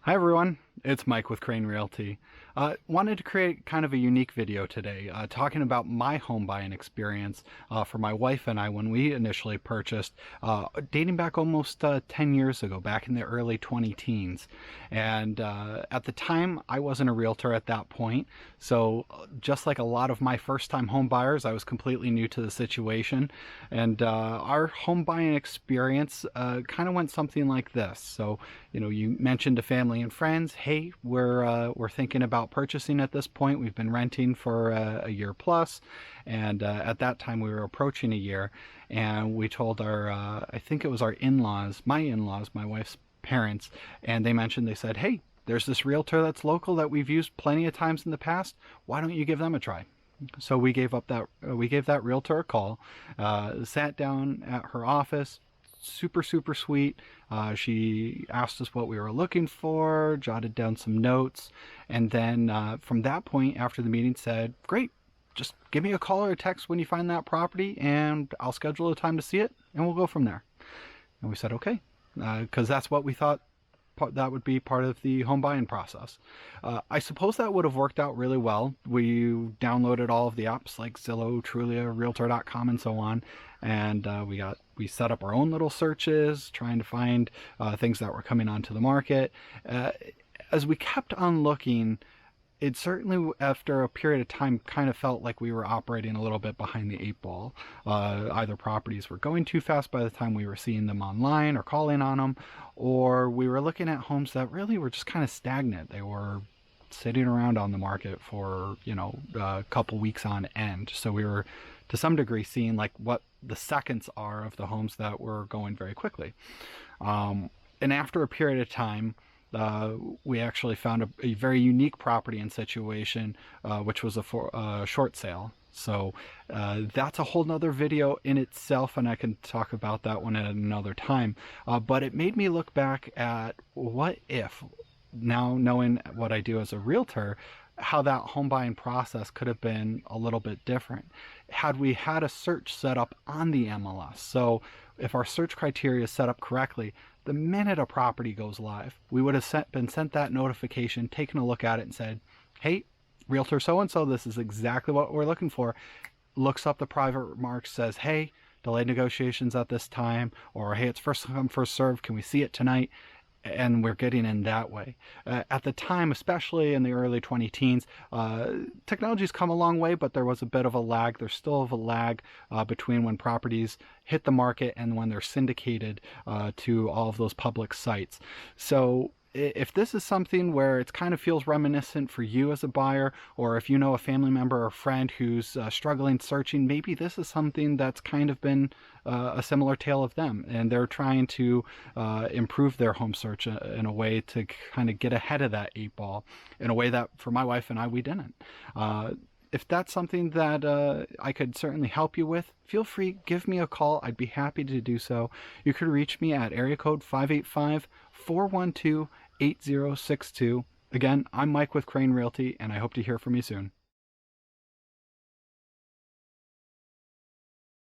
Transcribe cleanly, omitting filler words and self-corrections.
Hi everyone, it's Mike with Crane Realty. Wanted to create kind of a unique video today, talking about my home buying experience for my wife and I when we initially purchased, dating back almost 10 years ago, back in the early 20 teens. And at the time, I wasn't a realtor at that point, so just like a lot of my first time home buyers, I was completely new to the situation. And our home buying experience kind of went something like this. So, you mentioned to family and friends, hey, we're thinking about purchasing at this point. We've been renting for a year plus, and at that time we were approaching a year, and we told our I think it was our in-laws, my wife's parents, and they said, hey, there's this realtor that's local that we've used plenty of times in the past. Why don't you give them a try? So we gave that realtor a call, sat down at her office. Super sweet. She asked us what we were looking for, jotted down some notes, and then from that point after the meeting said, great, just give me a call or a text when you find that property and I'll schedule a time to see it and we'll go from there. And we said okay, because that's what we thought that would be part of the home buying process. I suppose that would have worked out really well. We downloaded all of the apps like Zillow, Trulia, Realtor.com, and so on, and we set up our own little searches, trying to find things that were coming onto the market. As we kept on looking, it certainly, after a period of time, kind of felt like we were operating a little bit behind the eight ball. Either properties were going too fast by the time we were seeing them online or calling on them, or we were looking at homes that really were just kind of stagnant. They were sitting around on the market for, a couple weeks on end. So we were, to some degree, seeing like what the seconds are of the homes that were going very quickly. And after a period of time, we actually found a very unique property and situation, which was a short sale. So that's a whole nother video in itself, and I can talk about that one at another time. But it made me look back at what if, now knowing what I do as a realtor, how that home buying process could have been a little bit different had we had a search set up on the MLS. So if our search criteria is set up correctly, the minute a property goes live, we would have been sent that notification, taken a look at it and said, hey, realtor so-and-so, this is exactly what we're looking for. Looks up the private remarks, says, hey, delayed negotiations at this time, or hey, it's first come, first served, can we see it tonight? And we're getting in that way. At the time, especially in the early 20 teens, technology's come a long way, but there was a bit of a lag. There's still a lag between when properties hit the market and when they're syndicated to all of those public sites. So if this is something where it kind of feels reminiscent for you as a buyer, or if you know a family member or friend who's struggling searching, maybe this is something that's kind of been a similar tale of them, and they're trying to improve their home search in a way to kind of get ahead of that eight ball in a way that for my wife and I, we didn't. If that's something that I could certainly help you with, feel free, give me a call. I'd be happy to do so. You could reach me at area code 585-412-8062. Again, I'm Mike with Crane Realty, and I hope to hear from you soon.